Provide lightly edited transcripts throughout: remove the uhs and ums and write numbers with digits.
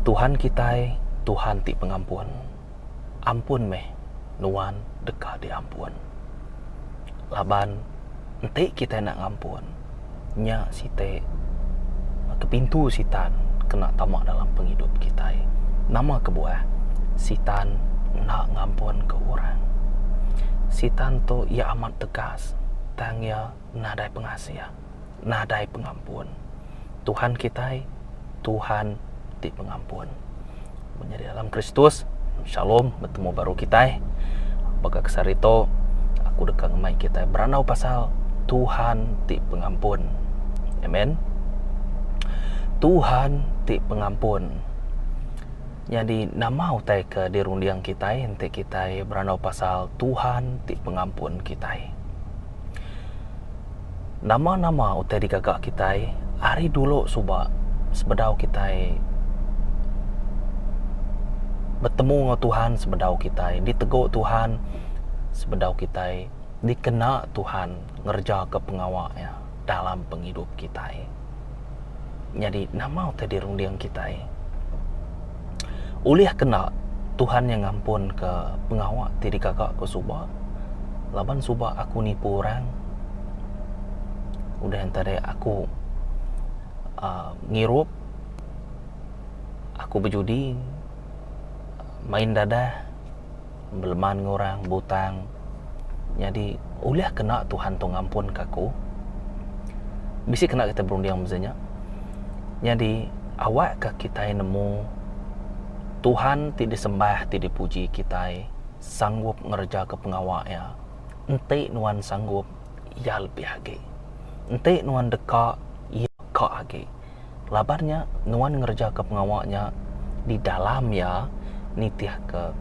Tuhan kita, Tuhan ti pengampun. Ampun meh, nuan dekat di ampun. Laban, ente kita nak ngampun. Nya site ke pintu sitan kena tamak dalam penghidup kita. Nama kebuah, sitan nak ngampun ke orang. Sitan tu ia amat tegas. Tang ia nadai pengasih, nadai pengampun. Tuhan kita, Tuhan ti pengampun. Menjadi dalam Kristus, Shalom, bertemu baru kita. Bagi kesar itu, aku dekat ngemai kita beranau pasal Tuhan ti pengampun. Amen. Tuhan ti pengampun. Jadi nama utai ke dirundiang kita, ente kita beranau pasal Tuhan ti pengampun kita. Nama-nama utai digagak kita, hari dulu subak sebedau kita bertemu dengan Tuhan, sebedau kita ditegur Tuhan, sebedau kita dikena Tuhan ngerja ke pengawaknya dalam penghidup kita. Jadi nama utai dirundiang kita ulih kena Tuhan yang ngampun ke pengawak tiri kakak ke subak. Laban subak aku nipu orang, udah yang tadi aku ngirup, aku berjudi, main dadah, beleman ngorang, butang. Jadi ulah kena Tuhan tu ngampun kaku. Bisi kena kita berundiang misalnya. Jadi awak ke kita nemu Tuhan tidak sembah, tidak puji kita sanggup ngerja ke pengawaknya. Ente nuan sanggup, ia lebih lagi. Ente nuan dekat, ia kak lagi. Labarnya nuan ngerja ke pengawaknya di dalam ya nitiah ke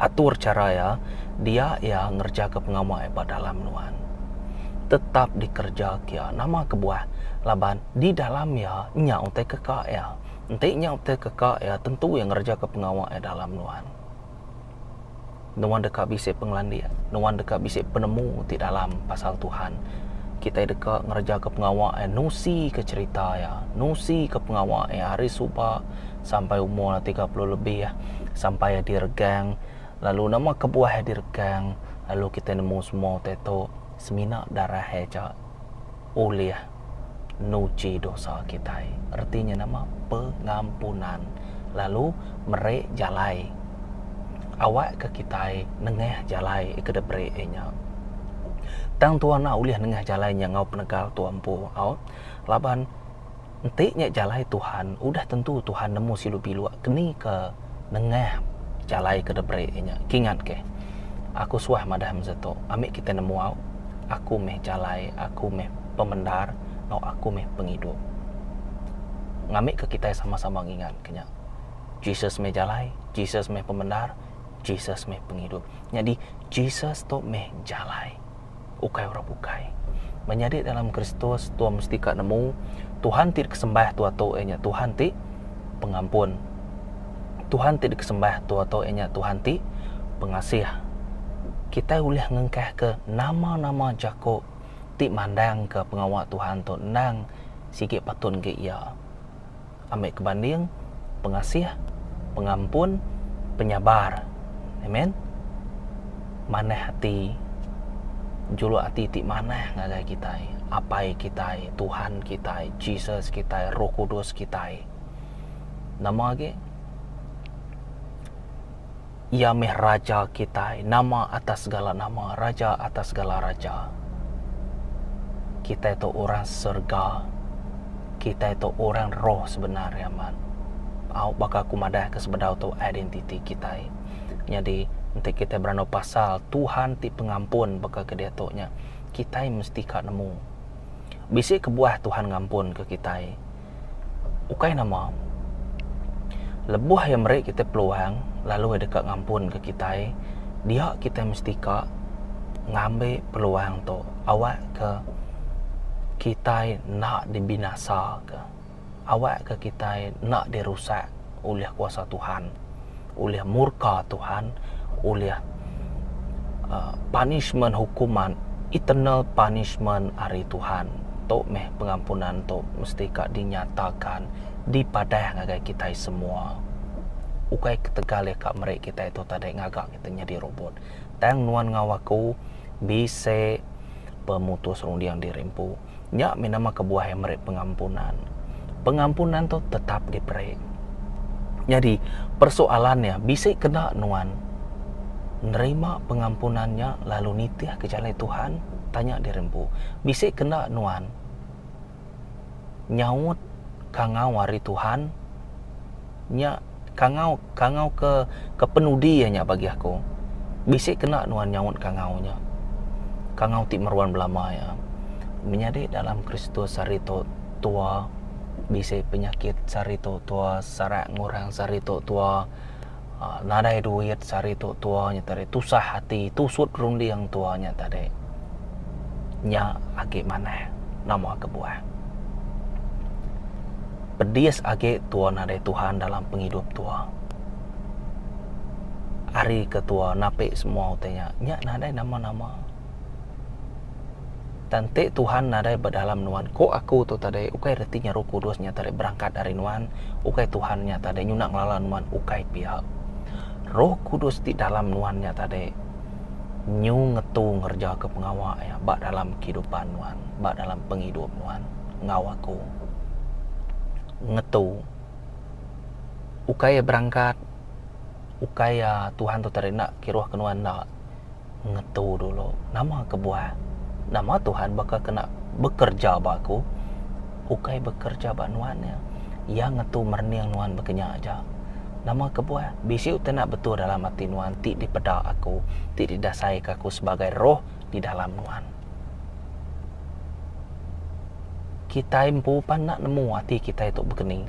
atur cara ya dia ya ngerja ke pengawaknya pada dalam nuan. Tetap dikerja kia nama kebuah laban di dalam ya nya ente kekak ya. Entiknya ente kekak ya tentu yang ngerja ke pengawak dalam nuan. Nuan dekat bisik penglandian, nuan dekat bisik penemu di dalam pasal Tuhan. Kita dekat ngerja ke pengawak nusi ke cerita ya, nusi ke pengawak hari subak sampai umur 30 lebih ya, sampai diregang, lalu nama kebuah diregang, lalu kita nemu semua teto seminak darah heja oleh nuci dosa kita. Artinya nama pengampunan. Lalu merek jalai. Awak ke kita nengah jalai ke debre nya. Tang tuan nak uliah nengah jalai nya ngau penegal tu ampu. Laban entiknya jalai Tuhan, udah tentu Tuhan nemu silu-bilu keni ke nengah jalai ke debre nya. Kingat ke. Aku suah madah mzeto. Amik kita nemu au. Aku meh jalai, aku meh pemendar, no aku meh penghidup. Ngamik ke kita sama-sama ngingat kenya. Jesus meh jalai, Jesus meh pemendar, Jesus meh penghidup. Jadi Jesus tu meh jalai. Ukai orang bukai. Menjadi dalam Kristus Tuhan mesti kat nemu Tuhan tidak kesembah tu atau enya Tuhan ti pengampun. Tuhan tidak kesembah tu atau enya Tuhan ti pengasih. Kita boleh ngengkah ke nama-nama jako ti mandang ke pengawak Tuhan tu nang sikit patun ke ia. Ambil kebanding pengasih, pengampun, penyabar. Amen. Mana hati julu hati ti mana ngagai kita, apai kita, Tuhan kita, Jesus kita, Roh Kudus kita. Nama lagi ia meh raja kita, nama atas segala nama, raja atas segala raja. Kita itu orang surga. Kita itu orang roh sebenarnya man. Bakal aku madah ke sebedau tu identiti kita. Jadi nanti kita berano pasal Tuhan ti pengampun bakal ke dia nya. Kita mesti kat nemu. Bisi kebuah Tuhan ngampun ke kita. Ukai nama. Lebuh yang mereka kita peluang lalu dekat ngampun ke kita. Dia kita mesti kat ngambil peluang tu. Awak ke kita nak dibinasa ke? Awak ke kita nak dirusak oleh kuasa Tuhan, oleh murka Tuhan, oleh punishment hukuman, eternal punishment hari Tuhan. Tok meh pengampunan tok mesti kak dinyatakan, di padah ngagai kita semua. Ukai ketegal ya kak mereka kita itu tadi ngagak kita jadi robot. Tang nuan ngawaku bisa pemutus rundiang dirimpu. Nya minama kebuah yang mereka pengampunan. Pengampunan tu tetap diberi. Jadi persoalannya bisa kena nuan nerima pengampunannya lalu nitiah ke jalan Tuhan, tanya dirempu. Bisa kena nuan nyaut kangau hari Tuhan, nya kangau ke penudiannya bagi aku. Bisa kena nuan nyaut kangaunya. Kangau ti meruan belama ya. Menjadi dalam Kristus sarito tua bisa penyakit sarito tua, sarak ngurang sarito tua, nadai duit sarito tuanya tadi, tusah hati, tusut rundi yang tuanya tadi. Nya age mana nama kebuah. Pedias age tua nadai Tuhan dalam penghidup tua. Hari ketua nape semua utenya, nya nadai nama-nama. Tante Tuhan nadai berdalam nuan. Ko aku tu tadi ukai retinya Roh Kudusnya tadi berangkat dari nuan. Ukai Tuhannya tadi nyunak lala nuan ukai pihak. Roh Kudus di dalam nuannya tadi nyu ngetu ngerja ke pengawak ya, bak dalam kehidupan nuan, bak dalam penghidup nuan ngawaku. Ngetu. Ukai berangkat. Ukai Tuhan tu tadi nak kiruah ke nuan nak ngetu dulu. Nama kebuah. Nama Tuhan bakal kena bekerja baku. Ukai bekerja bak nuannya. Yang ngetu merniang nuan bekenya aja. Nama kebuah. Bisi nak betul dalam hati nuan. Tik dipedak aku. Tik didasai aku sebagai roh di dalam nuan. Kita impu pan nak nemu hati kita itu begini.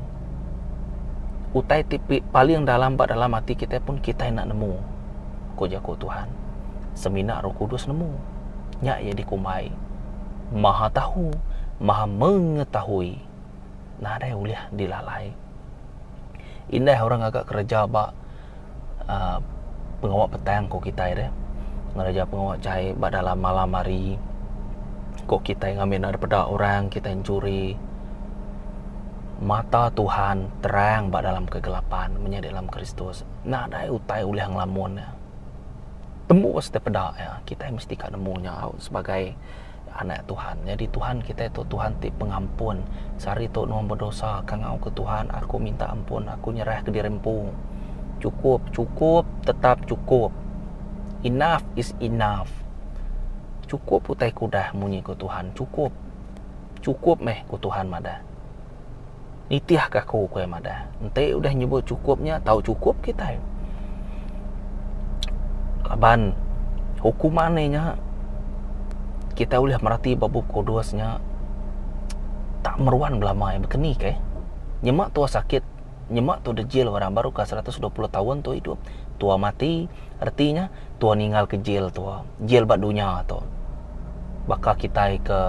Utai tipi paling dalam bak dalam hati kita pun kita nak nemu. Ko jago Tuhan. Seminak Roh Kudus nemu. Nya ia dikumai. Maha tahu, maha mengetahui. Nah ada uliah dilalai. Indah orang agak kerja bak pengawak petang ko kita ya. Ngerja pengawak cai bak dalam malam hari. Ko kita yang ngambil daripada orang, kita yang curi. Mata Tuhan terang bak dalam kegelapan menjadi dalam Kristus. Nah ada utai uliah ngelamun. Temu setiap pedak ya, kita mesti kan nemunya sebagai anak Tuhan. Jadi Tuhan kita itu Tuhan ti pengampun. Sari tu nuan berdosa, kangau ke Tuhan, aku minta ampun, aku nyerah ke dirempu. Cukup, tetap cukup. Enough is enough. Cukup utai kudah munyi ke Tuhan, cukup meh ke Tuhan mada. Nitiah kaku ke mada. Ente udah nyebut cukupnya, tahu cukup kita. Laban hukumannya kita boleh merhati babuk kodosnya tak meruan belama yang berkeni ke nyemak tua sakit, nyemak tua dejil orang baru ke 120 tahun tu hidup, tua mati artinya tua ninggal ke jail tua jail bak dunia tu bakal kita ke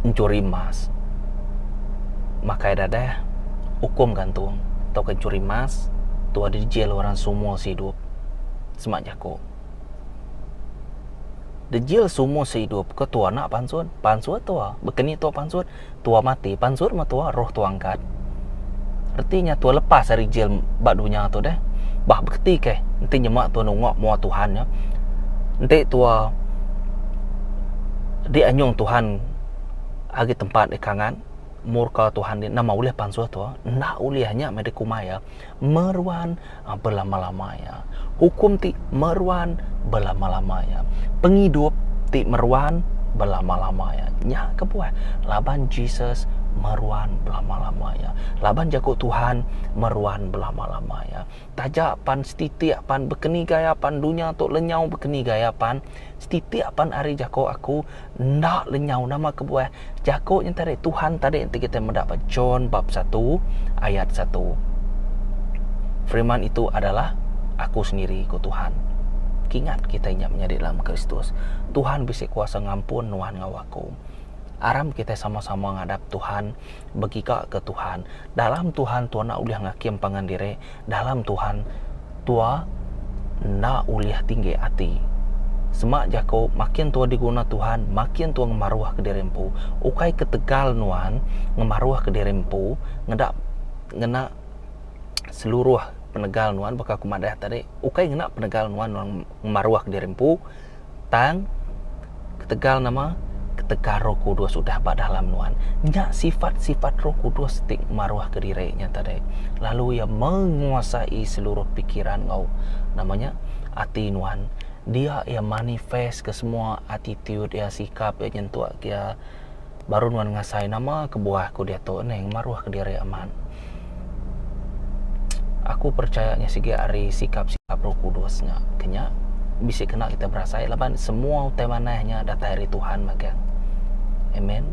mencuri emas maka ada hukum gantung atau kencuri emas tua di jail orang semua hidup semak jako di jail semua hidup ke tua nak pansut tua bekeni tua pansut tua mati pansut mah tua roh tua angkat artinya tua lepas dari jail bak dunia tu deh bah beketi ke nanti nyemak tua nungok mua Tuhan ya nanti tua di anyong Tuhan agi tempat di kangan murka Tuhan di nama uliah pansua tu nak uliahnya mereka kumaya meruan berlama-lama ya hukum ti meruan berlama-lama ya penghidup ti meruan berlama-lama ya nya kebuah laban Jesus meruan berlama-lama ya laban jago Tuhan meruan berlama-lama ya tajak pan setitik pan bekeni gaya pan dunia tu lenyau bekeni gaya pan setitik pan hari jago aku ndak lenyau nama kebuah jago yang tadi Tuhan tadi nanti kita mendapat John bab 1 ayat 1 firman itu adalah aku sendiri ku Tuhan ingat kita ingat menjadi dalam Kristus Tuhan bisa kuasa ngampun nuhan ngawaku aram kita sama-sama ngadap Tuhan begika ke Tuhan dalam Tuhan Tuhan nak uliah ngakim pangan diri dalam Tuhan tua nak uliah tinggi hati semak jako makin tua diguna Tuhan, makin tua ngemaruah ke dirempu. Ukai ketegal nuan ngemaruah ke dirempu, ngena seluruh penegal nuan bakal kumadah tadi. Ukai ngena penegal nuan ngemaruah ke dirempu, tang ketegal nama ketegar Roh Kudus sudah pada dalam nuan. Nyak sifat-sifat Roh Kudus tik maruah ke dirinya tadi. Lalu ia menguasai seluruh pikiran kau. Namanya hati nuan. Dia ia manifest ke semua attitude, ia sikap, ia nyentuh dia. Baru nuan ngasai nama kebuahku dia tu neng maruah ke diri aman. Aku percayanya segi hari sikap-sikap Roh Kudusnya. Kenya bisa kena kita berasa laban semua utemanahnya datang dari Tuhan magang. Amen.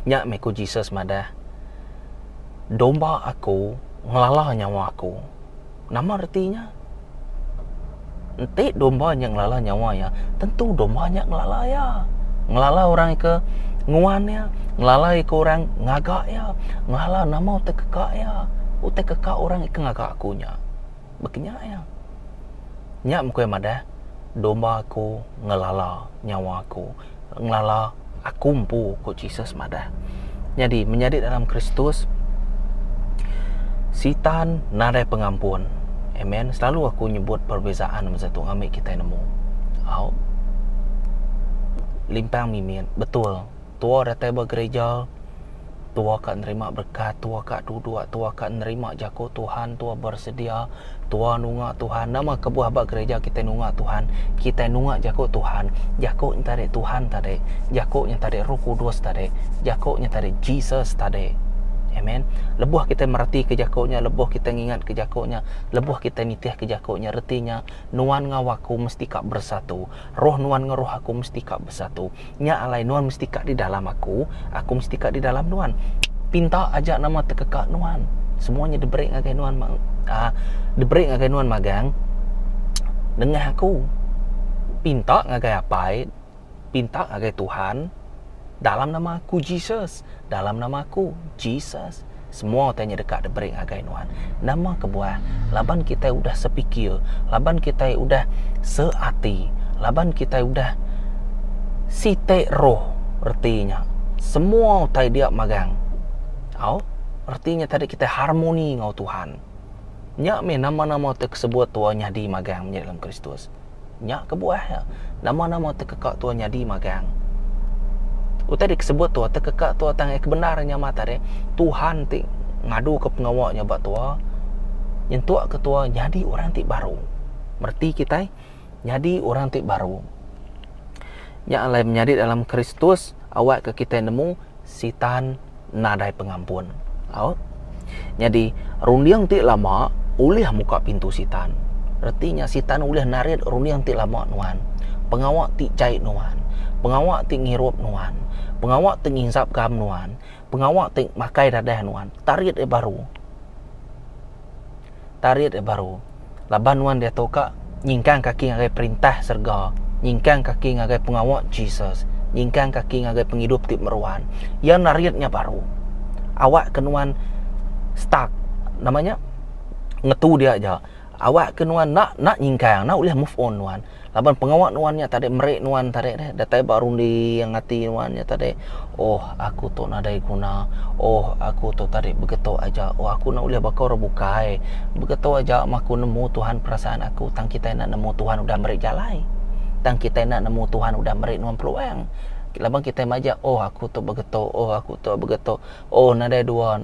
Nyak meku Jesus madah. Domba aku ngelalah nyawa aku. Nama artinya ente domba yang ngelalah nyawanya, tentu dombanya ngelalah ya. Ngelalah orang ke nguannya, ngelalah ke orang ngagak ya, ngelalah nama ute kekak ya, ute kekak orang ke ngagak akunya. Begini ya. Nyak mukue madah, domba aku ngelalah nyawa aku, ngelalah aku empu ku Jesus madah. Jadi menjadi dalam Kristus, sitan nadai pengampun. Amen. Selalu aku nyebut perbezaan masa tu ngambil kita nemu. Limpang mimin. Betul. Tua datang bergereja, tua kat nerima berkat, tua kat duduk, tua kat nerima jako Tuhan, tua bersedia, tua nungak Tuhan. Nama kebuah bak gereja kita nungak Tuhan, kita nungak jako Tuhan. Jako tadi Tuhan tadi, jako tadi Roh Kudus tadi, jako tadi Jesus tadi. Amen. Lebuh kita merhati ke jakonya, lebuh kita ingat ke jakonya, lebuh kita nitih ke jakonya. Retinya nuan ngawaku mesti kak bersatu, roh nuan ngaroh aku mesti kak bersatu. Nya alai nuan mesti kak di dalam aku mesti kak di dalam nuan. Pinta aja nama tekekak nuan. Semuanya diberi ngagai nuan diberi ngagai nuan magang. Dengar aku. Pinta ngagai apa? Pinta ngagai Tuhan. Dalam nama aku Jesus, dalam nama aku Jesus. Semua tanya dekat diberi ngagai nuan. Nama kebuah, laban kita udah sepikir, laban kita udah seati, laban kita udah site roh. Artinya semua tai dia magang. Artinya tadi kita harmoni ngau Tuhan. Nyak me nama-nama tersebut tuanya di magang dalam Kristus. Nyak kebuah ya. Nama-nama tekekak tuanya di magang. Tadi sebut tua terkekak tua tangai kebenarannya mata deh. Tuhan ti ngadu ke pengawaknya bak tua. Yang tua ketua jadi orang ti baru. Merti kita jadi orang ti baru. Yang alai menjadi dalam Kristus awak ke kita nemu sitan nadai pengampun. Jadi rundiang ti lama ulih muka pintu sitan. Artinya sitan ulih narik rundiang ti lama nuan. Pengawak ti cait nuan. Pengawak ti ngirup nuan. Pengawak ti nginsap kam nuan. Pengawak ti makai dadah nuan. Tarit baru. Tarit baru. Laban nuan dia toka nyingkang kaki ngagai perintah serga. Nyingkang kaki ngagai pengawak Jesus. Nyingkang kaki ngagai penghidup ti meruan. Yang naritnya baru. Awak kenuan stuck. Namanya ngetu dia aja. Awak kenuan nak nyingkang, nak boleh move on nuan. Laban pengawak nuannya tadi merek nuan tadi deh. Datai baru di yang hati nuannya tadi. Oh, aku tu nadai guna. Oh, aku tu tadi begitu aja. Oh, aku nak boleh bakal bukai. Begitu aja aku nemu Tuhan perasaan aku. Tang kita nak nemu Tuhan udah merek jalai. Tang kita nak nemu Tuhan udah merek nuan peluang. Laban kita maja, oh aku tu begitu. Oh, aku tu begitu. Oh, nadai dua.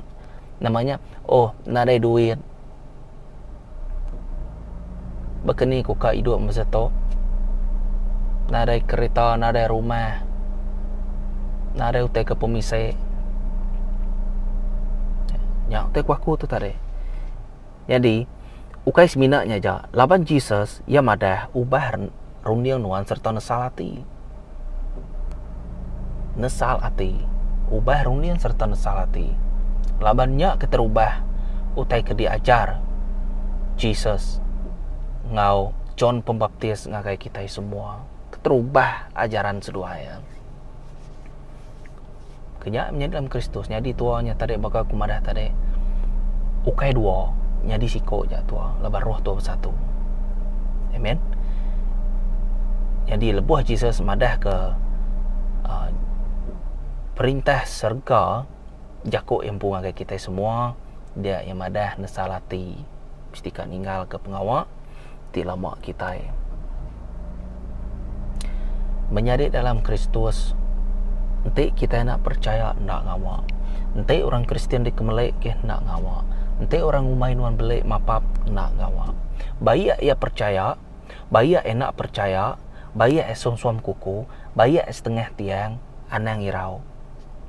Namanya, oh, nadai duit. Bekeni ku ka hidup masa tu. Nadai kereta, nadai rumah, nadai utai ke pemisai. Ya, utai ku aku tu tadi. Jadi, ukai seminaknya aja. Laban Jesus, ia madah ubah rundiang nuan serta nesal hati. Nesal hati. Ubah rundiang serta nesal hati. Labannya keterubah. Utai ke diajar. Jesus. Ngau John Pembaptis ngagai kita semua. Terubah ajaran sedua ya. Kenya menjadi dalam Kristus. Jadi tuanya tadi bakal kumadah tadi. Ukai dua. Jadi siko aja tua. Lebar roh tua bersatu. Amen. Jadi lebuh Jesus madah ke perintah serga jakuk yang pungagai kita semua, dia yang madah nesalati mesti ninggal ke pengawak ti lama kita menyadik dalam Kristus. Nanti kita nak percaya nak ngawak, nanti orang Kristian di kemelek ke nak ngawak, nanti orang umainuan belek mapap nak ngawak. Bayi ia percaya, bayi enak percaya, bayi suam kuku, bayi setengah tiang anang irau.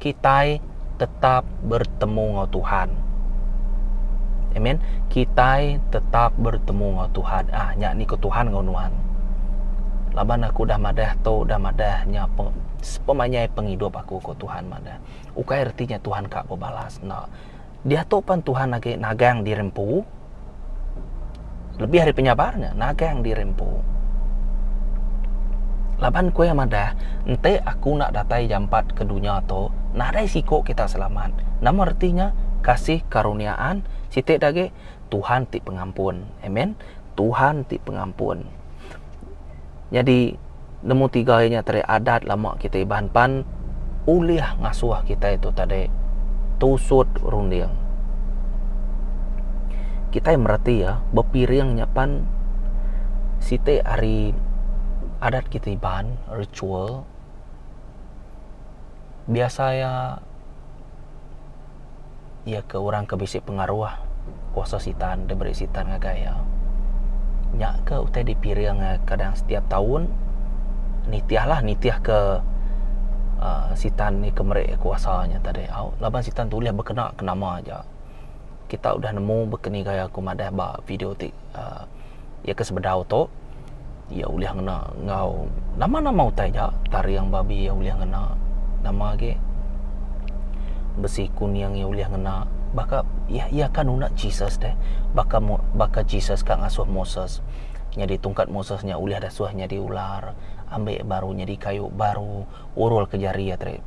Kita tetap bertemu dengan Tuhan. Amen. Kita tetap bertemu dengan Tuhan. Nyak ni ke Tuhan ngonuan. Laban aku dah madah tu, dah madahnya pemanyai penghidup aku ke Tuhan madah. Ukai artinya Tuhan kak berbalas. Nah, dia tu pan Tuhan lagi nagang dirempu. Lebih hari penyabarnya, nagang dirempu. Laban ku yang madah, ente aku nak datai jampat ke dunia tu, nadai siko kita selamat. Nama artinya kasih karuniaan, sitik dage Tuhan ti pengampun. Amen. Tuhan ti pengampun. Jadi nemu tiga nya tadi adat lama kita ibahan pan uliah ngasuh kita itu tadi tusut runding. Kita yang merati ya, bepiringnya pan site hari adat kita ibahan ritual biasa ya ke orang ke bisi pengaruh kuasa sitan diberi sitan ngagaya nyak ke utai di piring kadang setiap tahun nitiah ke sitan ni kemerek kuasanya tadi laban sitan tu lihat berkena kenama aja kita udah nemu berkeni gaya aku madah ba video ti ya ke sebedau tu ya uliah ngena ngau nama-nama utai ja tari yang babi ya uliah ngena nama ge besi kuning yang uliah ngena baka ya kan una Jesus deh baka Jesus kan ngasuh Moses jadi tungkat Mosesnya uliah dah suahnya di ular ambil barunya di kayu baru urul ke jari ya tre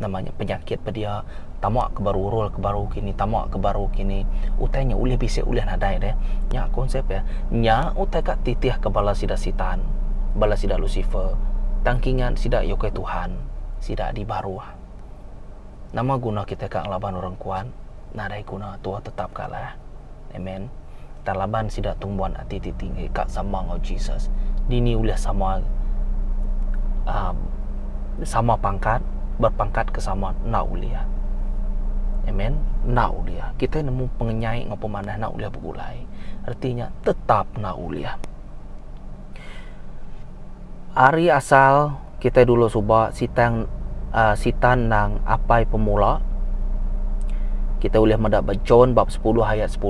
namanya penyakit pedia tamak ke baru urul ke baru kini tamak ke baru kini utainya uliah bisa uliah nadai deh nya konsep ya nya utai kat titih ke bala sida sitan bala sida Lucifer tangkingan sida yokai Tuhan sida di baru nama guna kita kak laban orang kuan nadai guna tua tetap kalah. Amen. Talaban sida tumbuhan ati tinggi kak sama ngau Jesus. Dini uliah sama sama pangkat berpangkat ke sama na uliah. Amen. Na uliah. Kita nemu pengenyai ngau pemanah na uliah begulai. Artinya tetap na uliah. Ari asal kita dulu subah sitan nang apai pemula kita boleh mendak bacon bab 10 ayat 10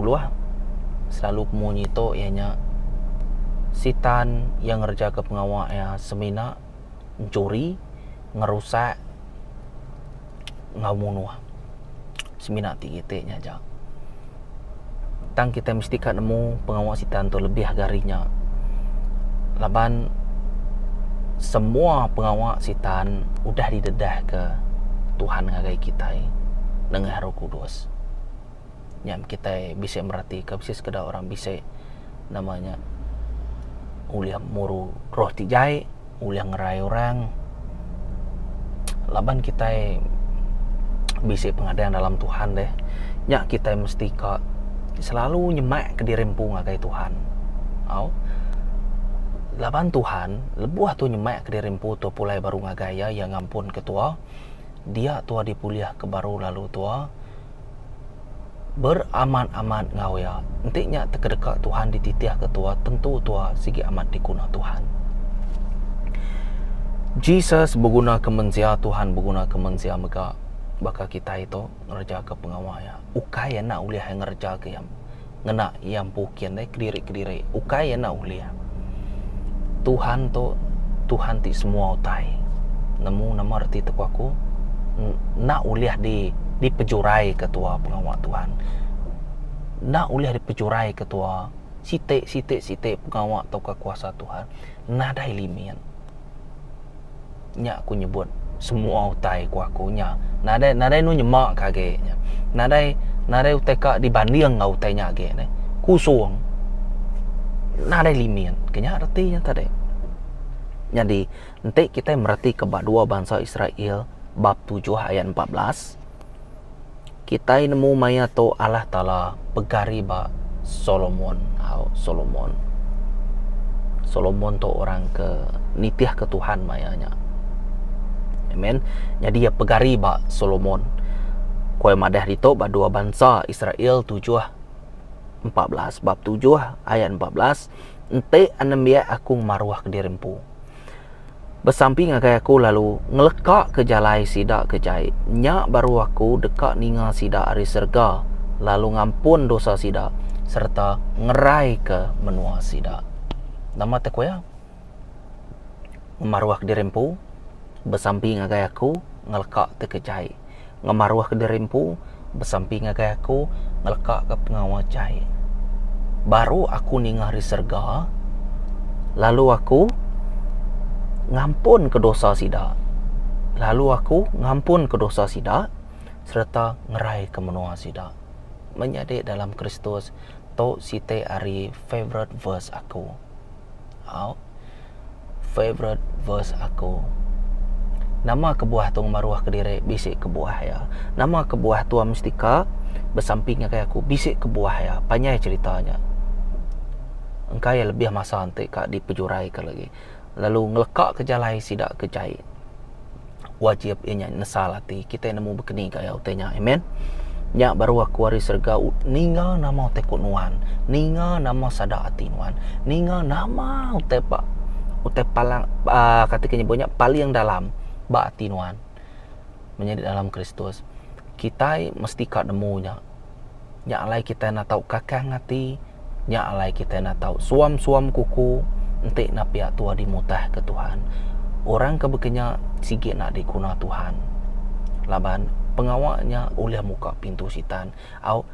selalu kemunyi tu ianya sitan yang ngerja ke pengawak ya semina mencuri ngerusak ngamunuh semina tiga-tiganya aja tang kita mesti kat nemu pengawak sitan tu lebih agarinya laban semua pengawak sitan udah didedah ke Tuhan ngagai kita dengan Roh Kudus. Yang kita bisa merhati ke bisa sekedar orang bisa namanya uliah muru roh tijai, uliah ngerai orang. Laban kita bisa pengadaan dalam Tuhan deh. Nya kita mesti ke selalu nyemak ke dirempu ngagai Tuhan. Laban Tuhan lebuah tu nyemak ke dirempu tu pulai baru ngagaya yang ngampun ketua dia tua dipuliah ke baru lalu tua beraman-aman ngau ya intinya terdekat Tuhan dititiah ketua tentu tua sigi amat dikuna Tuhan Jesus berguna kemensia Tuhan berguna kemensia maka baka kita itu ngerja ke pengawaya ukaya nak uliah yang ngerja ke yang ngena yang pukian deh kediri ukaya nak uliah Tuhan ti semua utai nemu nama arti tekuaku nak uliah di pejurai ketua pengawal Tuhan nak uliah di pejurai ketua sitik pengawal atau kekuasa Tuhan nadai limian nya aku nyebut semua utai ku akunya nadai nu nyemak kagenya nadai utai ka dibanding ngau utai nya ge ne kusung nadai limian kenya artinya tadi Jadi nanti kita merhati ke dua bangsa Israel bab 7 ayat 14. Kita nemu maya to Allah Ta'ala pegari ba Solomon. Solomon to orang ke nitiah ke Tuhan mayanya. Amen. Jadi ya pegari ba Solomon. Kue madah dito ba dua bangsa Israel 7:14 bab 7 ayat 14. Ente anemia aku maruah ke dirempu. Bersamping agai aku lalu ngelekak ke jalai sidak ke jai. Nyak baru aku dekat ninga sidak ari serga. Lalu ngampun dosa sidak. Serta ngerai ke menua sidak. Nama teko ya. Ngemaruah ke dirempu. Bersamping agai aku ngelekak te ke jai. Ngemaruah ke dirempu. Bersamping agai aku ngelekak ke pengawal jai. Baru aku ninga ari serga. Lalu aku ngampun ke dosa sida. Lalu aku ngampun ke dosa sida serta ngerai ke menua sida. Menjadi dalam Kristus to site ari favorite verse aku. Favorite verse aku. Nama kebuah tu maruah ke diri bisik kebuah ya. Nama kebuah tu mistika bersampingnya kayak aku bisik kebuah ya. Panjang ceritanya. Engkau yang lebih masa nanti kak dipejurai ke lagi. Lalu ngelekak ke jalai sidak ke jai. Wajib ianya nesal hati. Kita nemu berkeni kaya utenya. Amen. Nyak baru aku hari serga ninga nama utek nuan. Ninga nama sada hati nuan. Ninga nama utek palang ketika nyebutnya paling dalam ba hati nuan. Menjadi dalam Kristus. Kita mesti kak nemunya. Nyak alai kita nak tahu kakang hati. Nyak alai kita nak tahu suam-suam kuku. Entik nak pihak tua dimutah ke Tuhan. Orang kebekenya sikit nak dikuna Tuhan. Laban pengawalnya oleh muka pintu sitan.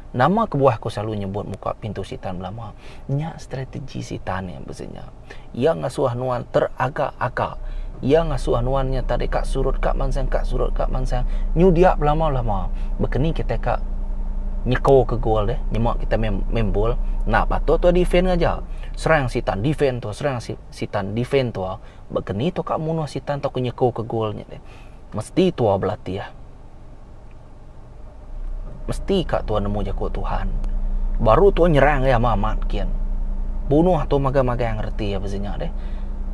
Nama kebuah aku selalu nyebut muka pintu sitan lama. Nya strategi sitan yang besarnya. Yang ngasuh nuan teragak-agak. Yang ngasuh nuannya tadi kak surut kak mansang nyudiak lama-lama. Bekeni kita kak nyeko ke gol deh. Nyemak kita membol. Nah patut tu defend aja. Serang sitan defend tu, serang sitan defend tu. Begini tu kak munuh sitan tu nyeko ke golnya deh. Mesti tu berlatih ya. Mesti kak tu nemu jago Tuhan. Baru tu nyerang ya mamat kian. Bunuh tu maga-maga yang ngerti ya bezenya deh.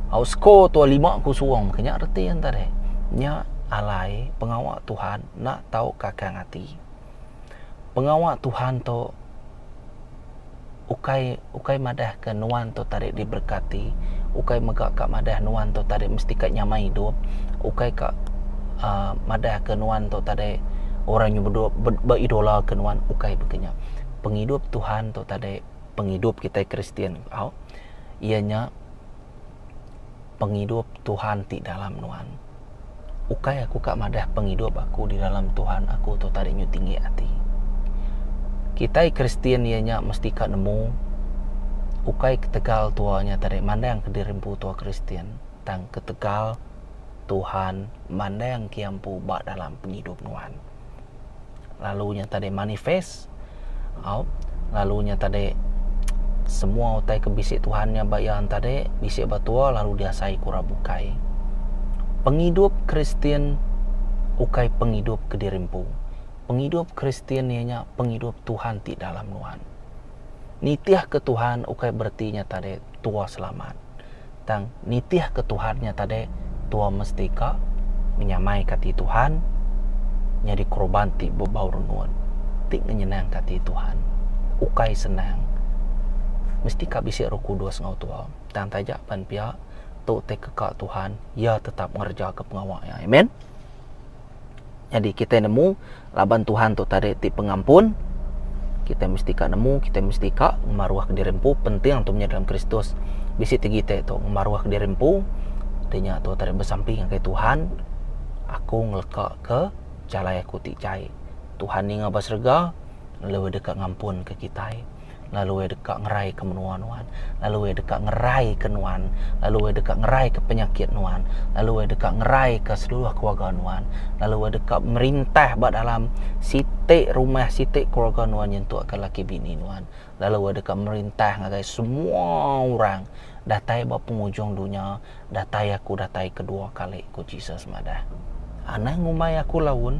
Skor tu 5-0 makanya ngerti yang tadi. Nya alai pengawal Tuhan nak tahu kakang hati. Pengawal Tuhan tu ukai madah ke nuan tu tarik diberkati. Ukai megak kak madah nuan tu tarik mesti kak nyamai hidup. Ukai kak madah ke nuan tu tarik orang yang beridola ke nuan. Ukai begini. Penghidup Tuhan tu tarik penghidup kita Kristian. Ianya penghidup Tuhan di dalam nuan. Ukai aku kak madah penghidup aku di dalam Tuhan aku tu tarik nyu tinggi hati. Kita Kristian ianya mesti kak nemu ukai ketegal tuanya tadi mana yang kedirempu tua Kristian tang ketegal Tuhan mana yang kiampu bak dalam penghidup nuan. Lalunya tadi manifest lalunya tadi semua utai kebisik Tuhannya bayan tadi bisik batua lalu diasai kurabukai. Penghidup Kristian ukai penghidup kedirempu. Penghidup Kristian ianya penghidup Tuhan di dalam nuan. Nitiah ke Tuhan ukai bertinya tadi tua selamat. Tang nitiah ke Tuhannya tadi tua mesti ka menyamai kati Tuhan nyari korban ti bebau nuan. Tik menyenang kati Tuhan. Ukai senang. Mesti ka bisik Roh Kudus ngau tua. Tang tajak pan pihak tu te kekak Tuhan ya tetap ngerja ke pengawalnya. Amen. Jadi kita nemu laban Tuhan tu tadi ti pengampun. Kita mesti kak nemu, kita mesti kak maruah ke dirempu penting untuk menjadi dalam Kristus. Bisi tinggi te tu maruah ke dirempu. Dinya tu tadi bersamping dengan Tuhan. Aku ngelekak ke jalai aku ti cai. Tuhan ni ngabas rega lebih dekat ngampun ke kita. lalu dekat ngerai ke menua nuan, lalu dekat ngerai ke nuan, lalu dekat ngerai ke penyakit nuan, lalu dekat ngerai ke seluruh keluarga nuan, lalu dekat merintah bak dalam sitik rumah, sitik keluarga nuan nyentuh ke laki bini nuan, lalu dekat merintah ngagai semua orang datai bak penghujung dunia, datai aku datai kedua kali ku Jesus madah. Ana ngumai aku laun,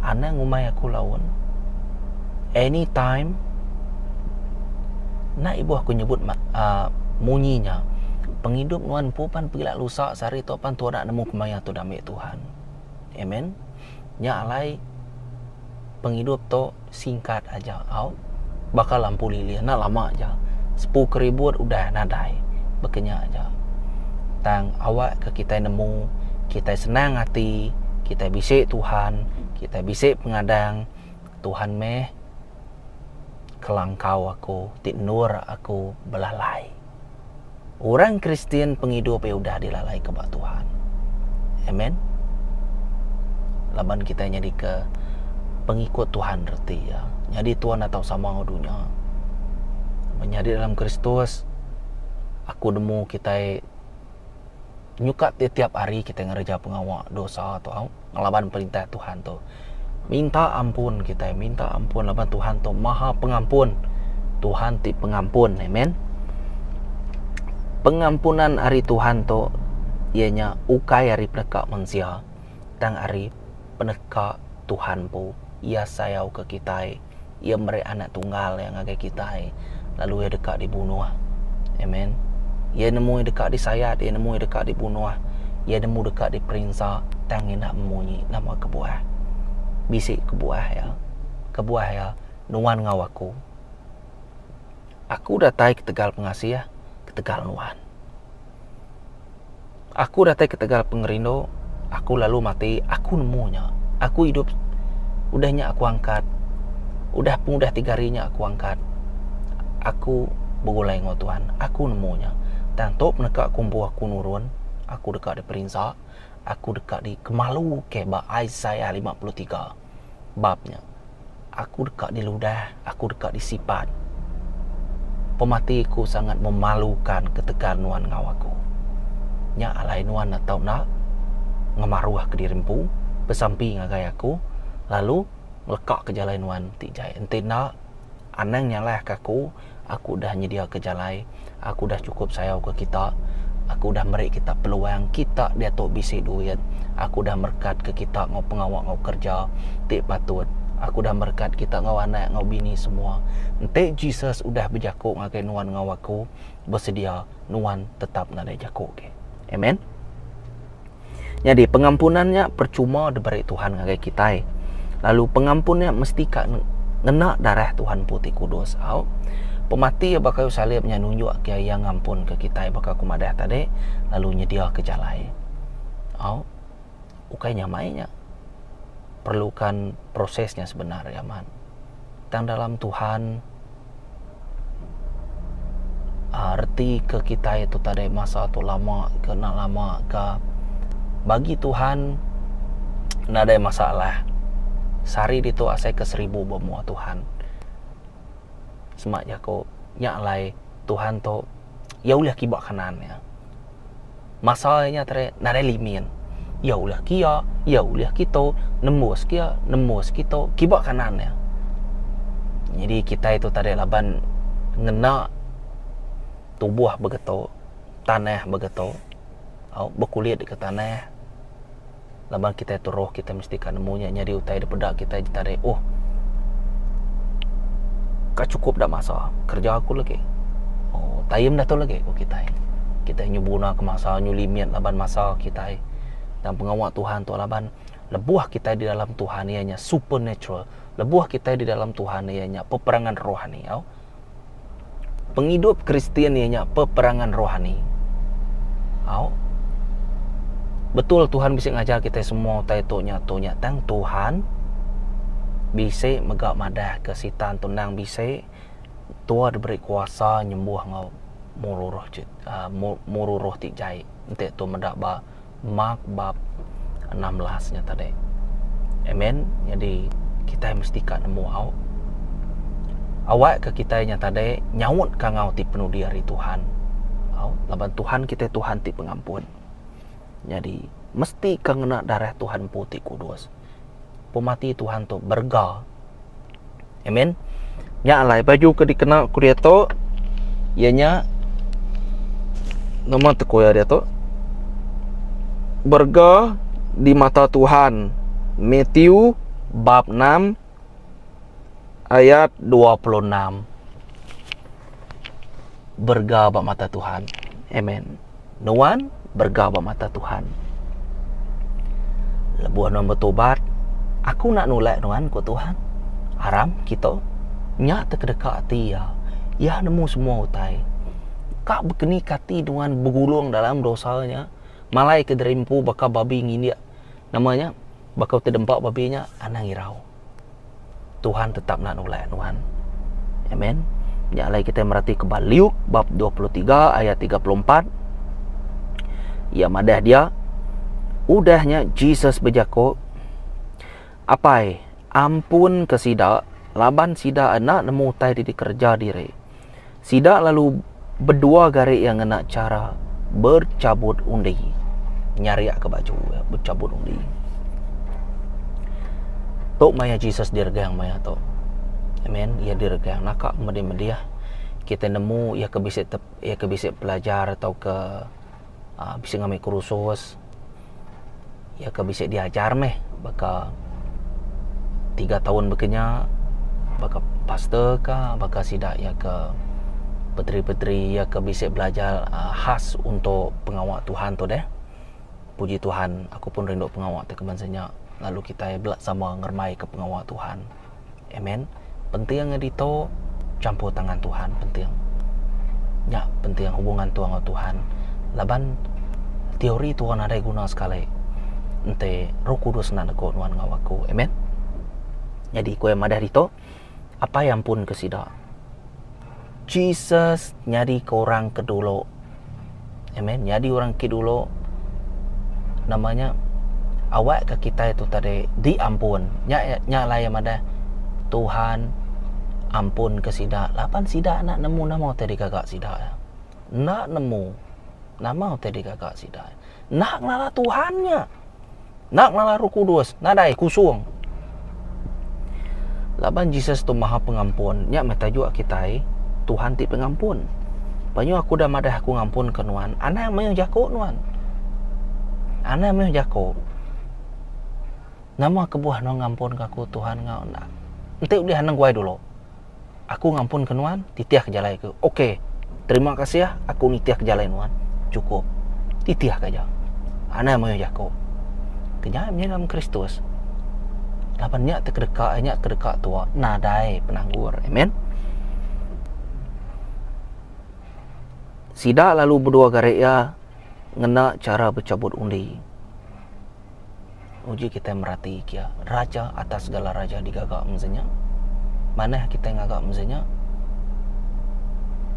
ana ngumai aku laun. Anytime nak ibu aku nyebut munyinya penghidup nuan pupan pilak lusak sari tu pan tu nak nemu kemaya tu damai Tuhan. Amen. Nya alai penghidup tu singkat aja au bakal lampu lili nak lama aja 10,000 udah nadai bekenya aja tang awak ke kita nemu kita senang hati kita bisik Tuhan kita bisik pengadang Tuhan meh kelangkau aku, tinur aku belalai. Orang Kristian penghidup ya udah dilalai ke bak Tuhan. Amen. Laban kita jadi ke pengikut Tuhan reti ya. Jadi Tuhan atau sama dunia. Menjadi dalam Kristus aku demu kita nyukat tiap hari kita ngerja pengawak dosa atau ngelaban perintah Tuhan tu. Minta ampun kita, minta ampun laban Tuhan tu maha pengampun. Tuhan ti pengampun, amen. Pengampunan hari Tuhan tu ianya ukai hari penekak manusia dan hari penekak Tuhan pu ia sayau ke kita, ia meri anak tunggal yang agak kita, lalu ia dekat dibunuh, amen. Ia nemu dekat disayat, ia nemu dekat dibunuh, ia nemu dekat diperintah, tangi nak memunyi nama kebuah. Bisik kebuah ya nuan ngawaku aku datai ke Tegal Pengasih ya ke Tegal nuan aku datai ke Tegal Pengerindo aku lalu mati aku nemunya aku hidup udahnya aku angkat udah 3 harinya aku angkat aku begulai ngau Tuhan aku nemunya dan tok menekak kumpu aku nurun aku dekat di perintah aku dekat di kemalu ke bab Isaiah 53 babnya. Aku dekat di ludah, aku dekat di sifat. Pematiku sangat memalukan ketika nuan ngawaku. Nya alai nuan atau nak ngemaruah ke dirimpu, besampi ngagai aku, lalu lekak ke jalan nuan tijai. Ente nak anang nyalah kaku, aku dah nyedia ke jalan, aku dah cukup sayau ke kita. Aku dah meri kita peluang kita dia tok bisik duit. Aku dah merkat ke kita ngau pengawak ngau kerja tik patut. Aku dah merkat kita ngau anak ngau bini semua. Ente Jesus udah berjakuk ngakai nuan ngau aku bersedia nuan tetap nada jakuk ke. Amen. Jadi pengampunannya percuma diberi Tuhan ngakai kita. Lalu pengampunnya mesti kak ngena darah Tuhan Putih Kudus. Pemati ya bakal salibnya nunjuk ke yang ngampun ke kita bakal kumadah tadi lalu nyedia ke jalai. Ukainya mainnya perlukan prosesnya sebenarnya man. Dan dalam Tuhan arti ke kita itu tadi masa tu lama ke nak lama ke bagi Tuhan nak ada masalah. Sari itu asai ke 1000 bermuat Tuhan. Semak jako nyak lai Tuhan to ya ulah kibak kanan ya masalahnya tere nare limin ya ulah kia ya ulah kita nembus kita kibak kanan ya jadi kita itu tadi laban ngena tubuh begitu tanah begitu berkulit ke tanah laban kita itu roh kita mesti kan nemunya nyari utai depedak kita ditarik kak cukup dah masa kerja aku lagi tayem dah tu lagi kita nyubuna ke masa nyulimit laban masa kita dan pengawal Tuhan tu laban lebuah kita di dalam Tuhan ianya supernatural lebuah kita di dalam Tuhan ianya peperangan rohani penghidup Kristian ianya peperangan rohani betul Tuhan bisa ngajar kita semua tonya tang Tuhan bisa megak madah ke sitan tunang bisa tua diberi kuasa nyembuh ngau mururoh tijai ente tu mendak ba Mark bab 16 nya tadi. Amen. Jadi kita mesti kan nemu awak ke kita nya tadi nyawut kangau ti penuh di hari Tuhan. Laban Tuhan kita Tuhan ti pengampun. Jadi mesti kena darah Tuhan putih kudus. Pemati Tuhan tu berga. Amen. Nya alai baju ke dikena ku dia tu ianya nama tekoya dia tu berga di mata Tuhan. Matthew bab 6 ayat 26. Berga bak mata Tuhan. Amen. Nuan berga bak mata Tuhan. Lebuh nuan bertobat. Aku nak nolak nuan ku Tuhan. Haram kita nyak terdekat hati ya. Ya nemu semua utai. Kak berkeni kati nuan bergulung dalam dosanya. Malai ke derimpu bakal babi ngindia. Namanya bakal terdempak babinya anang irau. Tuhan tetap nak nolak nuan. Amen. Ya lagi kita merhati ke Luke bab 23 ayat 34. Ya madah dia udahnya Jesus berjako apai ampun ke sida laban sida anak nemu tai di kerja dire. Sida lalu berdua gari yang nak cara bercabut undi. Nyariak ke baju bercabut undi. Tok maya Jesus dirgang maya tok. Amen. Ia dirgang nakak media kita nemu ia ke bisik pelajar atau ke bisa ngambil kursus. Ia ke bisik diajar meh baka 3 tahun bekenya baka pastor ka baka sidak ia ke petri-petri ia ke bisik belajar khas untuk pengawal Tuhan tu deh. Puji Tuhan, aku pun rindu pengawal tu kemansanya. Lalu kita belak sama ngermai ke pengawal Tuhan. Amen. Penting dito campur tangan Tuhan penting. Ya, penting hubungan Tuhan dengan Tuhan. Laban teori Tuhan ada guna sekali. Ente Roh Kudus nak neko nuan ngawaku. Amen. Jadi kue madah dito apa yang pun kesida. Jesus nyari ke orang kedulu. Amen. Nyari orang kedulu namanya awak ke kita itu tadi diampun. Nya lah yang ada Tuhan ampun ke sida. Lapan sida nak nemu nama tadi kakak sida. Nak nemu nama tadi kakak sida. Nak ngala Tuhannya. Nak ngala Roh Kudus. Nadai kusung. Laban Jesus tu maha pengampun. Nya meta juga kita Tuhan ti pengampun. Banyak aku dah madah aku ngampun ke nuan. Anak yang jako nuan. Anak yang jako. Nama kebuah nuan ngampun ke aku Tuhan ngau nak. Nanti dia hanang guai dulu. Aku ngampun ke nuan, titiah ke jalan ke. Okey. Terima kasih ya, aku nitiah ke jalan nuan. Cukup. Titiah ke jalan. Anak yang jako. Kenyam dalam Kristus. Lapan nyak terdekat tua. Nadai penanggur. Amen. Sida lalu berdua garia ngena cara bercabut undi. Uji kita merhati kia raja atas segala raja digagak mezenya. Mana kita ngagak mezenya?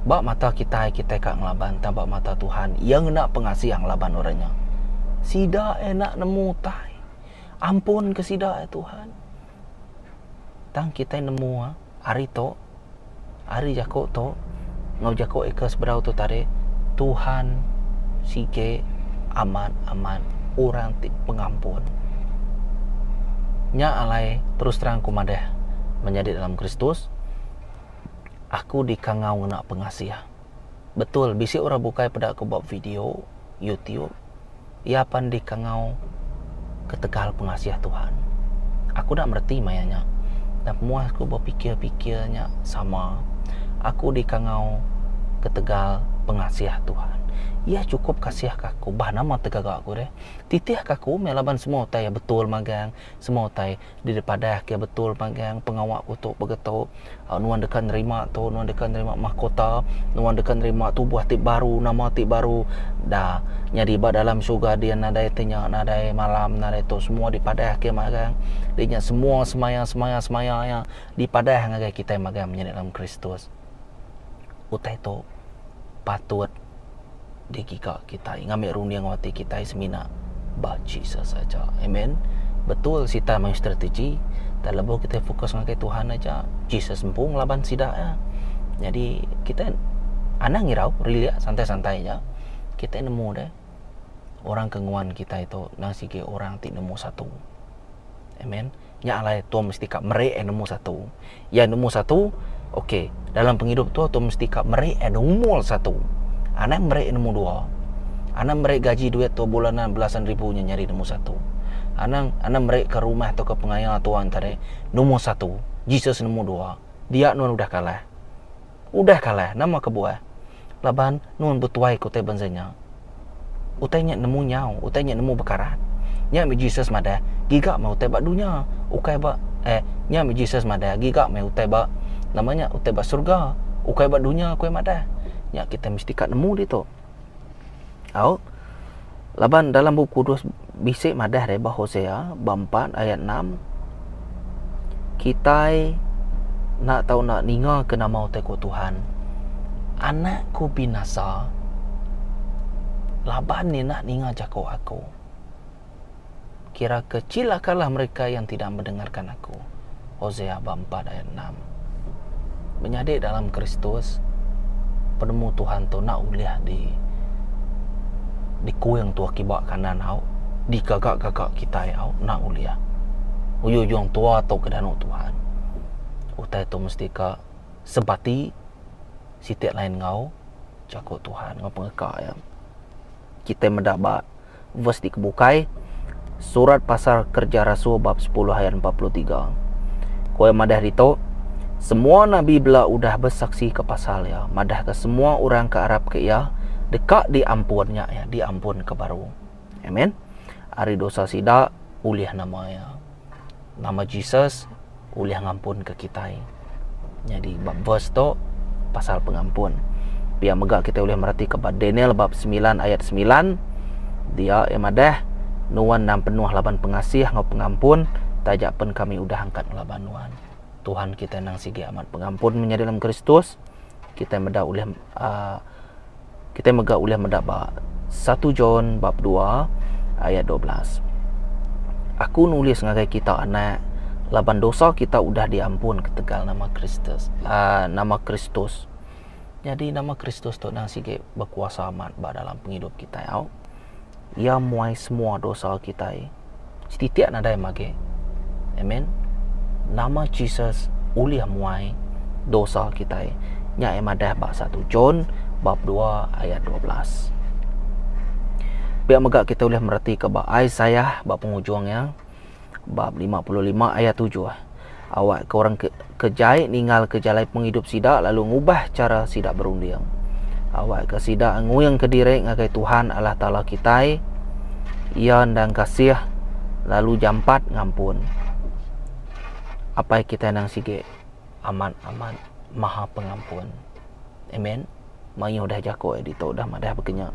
Bak mata kita kak ngelaban tambak mata Tuhan yang nak pengasih yang laban orangnya. Sida enak nemu tai. Ampun ke sida Tuhan. Tang kita nemu hari to hari jako to ngau jako ikas berau tu tadi Tuhan sike aman orang ti pengampun. Nya alai terus terang kumadah menjadi dalam Kristus. Aku dikangau nak pengasih. Betul, bisi orang bukai pada aku buat video YouTube. Ia pan dikangau ketegal pengasih Tuhan. Aku nak merti mayanya. Dan puas aku berpikir-pikirnya sama. Aku dikangau ketegal pengasih Tuhan. Ia cukup kasih aku. Bah nama tegak aku deh. Titih aku melaban semua tay betul magang. Semua tay di depadah ke betul magang pengawak aku tu begitu. Nuan dekat nerima tu, nuan dekat nerima mahkota, nuan dekat nerima tu buah tip baru, nama tip baru. Dah nyari ba dalam syurga dia nadai tanya, nadai malam, nadai tu semua di padah ke magang. Dia semua semaya yang di padah ngagai kita magang menjadi dalam Kristus. Utai tu patut di kita ngambil rundiang wati kita semina ba Jesus saja. Amen. Betul kita main strategi Tak lebih kita fokus dengan Tuhan aja. Jesus sempung laban sidak ya. Jadi kita anak ngirau really santai-santai aja. Kita nemu deh orang kenguan kita itu nang sige orang ti nemu satu. Amen. Nya alai tu mesti kak merek nemu satu. Ya nemu satu, okey. Dalam penghidup tu mesti kak merek nemu satu. Anak merek nemu dua. Anak merek gaji duit tu bulanan belasan ribunya nyari nemu satu. Anak merek ke rumah atau ke pengayal tuan tadi nombor satu. Jesus nombor dua. Dia nun udah kalah. Udah kalah. Nama kebuah. Laban nun betuai kote benzanya. Utainya nemu nyau. Utainya nemu bekarat. Nya mi Jesus mada. Gigak mau utai bak dunia. Ukai bak. Nya mi Jesus mada. Gigak mau utai bak. Namanya utai bak surga. Ukai bak dunia kue mada. Nya kita mesti kat nemu dia tu. Au. Laban dalam buku Kudus bisik madah reba Hosea bab 4 ayat 6. Kita nak tahu nak ninga ke nama utai ku Tuhan. Anakku binasa. Laban ni nak ninga jako aku. Kira kecil akalah mereka yang tidak mendengarkan aku. Hosea bab 4 ayat 6. Menyadik dalam Kristus, penemu Tuhan tu nak uliah di kuing tua kibak kanan hau, di gagak-gagak kita hau nak uliah. Uyung tua atau kedanu Tuhan. Utai tu mesti ka sebati sitiap lain ngau jago Tuhan ngau pengeka ya. Kita mendapat verse dikebukai surat pasal kerja Rasul bab 10 ayat 43. Kowe madah rito semua nabi bela udah bersaksi ke pasal ya, madah ke semua orang ke Arab ke ya dekat diampunnya ya, diampun ke baru. Amen. Ari dosa sida uliah nama ya. Nama Jesus uliah ngampun ke kita. Jadi bab verse tu pasal pengampun. Biar megak kita boleh merhati kepada Daniel bab 9 ayat 9. Dia emadah nuan dan penuh laban pengasih ngau pengampun, tajak pen kami udah angkat laban nuan. Tuhan kita nang sige amat pengampun menjadi dalam Kristus. Kita medah oleh kita megak oleh mendapat 1 John bab 2 ayat 12. Aku nulis ngagai kita anak laban dosa kita udah diampun ketegal nama Kristus. Nama Kristus. Jadi nama Kristus tu nang sige berkuasa amat dalam penghidup kita ya. Ia muai semua dosa kita. Setiap nadai mage. Amen. Nama Jesus uliah muai dosa kita. Nya emadah bab 1 John bab 2 ayat 12. Biar megak kita boleh merhati ke bab Isaiah bab penghujungnya bab 55 ayat 7. Awak ke orang kejai ninggal kejalai penghidup sidak lalu ngubah cara sidak berunding. Awak ke sidak nguyang ke direk ngagai Tuhan Allah Ta'ala kita. Ia dan kasih lalu jampat ngampun. Apa kita nang sige aman-aman maha pengampun. Amen. Mayu dah jako edito dah madah berkenyak.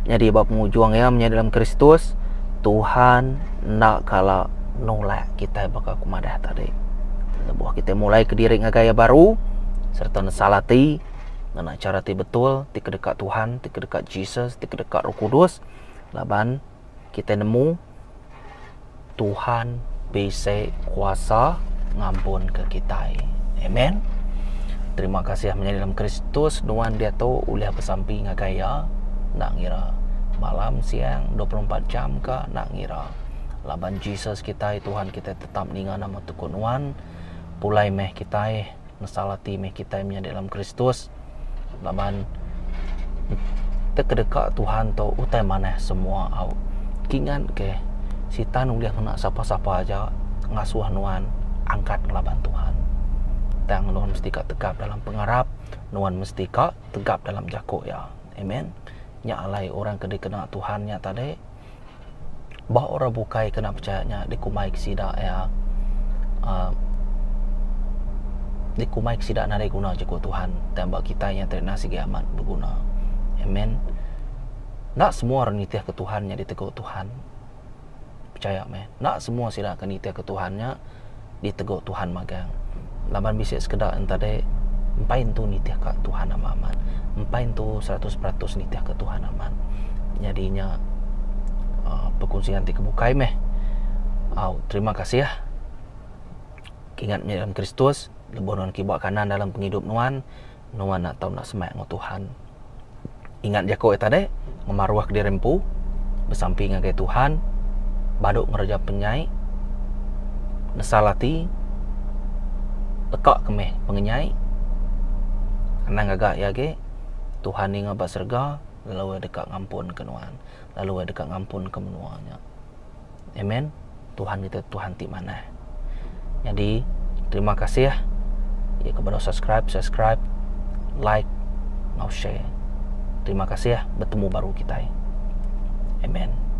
Jadi bab penghujung ya menjadi dalam Kristus Tuhan nak kala nolak kita bakal kumadah tadi. Lebuh kita mulai ke diri ngagaya baru serta nesalati nak cara ti betul ti kedekat Tuhan, ti kedekat Jesus, ti kedekat Roh Kudus. Laban kita nemu Tuhan bisa kuasa ngampun ke kita. Amen. Terima kasih menjadi dalam Kristus. Nuan dia tu uliah bersampi ngagaya nak ngira malam siang 24 jam ke nak ngira. Laban Jesus kita Tuhan kita tetap ninga nama tukun nuan. Pulai meh kita nasalati meh kita menjadi dalam Kristus. Laban terkedekat Tuhan tu utai mana semua au. Kingan ke sitan uliah kena siapa-siapa aja ngasuh nuan angkat ngelaban Tuhan. Tang nuan mesti kak tegap dalam pengarap, nuan mesti kak tegap dalam jako ya. Amen. Nya alai orang kena kena Tuhan nya tadi. Bah orang bukai kena percayanya dikumai sida ya. Dikumai sida nare guna jako Tuhan. Tembak kita yang terina sigi amat berguna. Amen. Nak semua orang nitiah ke Tuhannya ditegur Tuhan. Percaya meh. Nak semua sida akan nitiah ke Tuhannya ditegur Tuhan magang. Laban bisik sekedar entade empain tu nitiah ke Tuhan aman. Empain tu 100% nitiah ke Tuhan aman. Jadinya perkongsian ti kebukai meh. Terima kasih ya ingat dalam Kristus, lebih nuan kibak kanan dalam penghidup nuan nak tahu nak semak dengan Tuhan. Ingat jako tadi ngemaruah ke dirempu bersamping dengan Tuhan, baduk ngeraja penyai, nesalati, lekak kemeh pengenyai, karena ngagak ya ke Tuhan ni ngabak serga, lalu dekat ngampun ke nuan, lalu dekat ngampun ke menuanya. Amen. Tuhan kita Tuhan ti mana. Jadi terima kasih ya kepada subscribe, like, now share. Terima kasih ya, bertemu baru kita. Amen.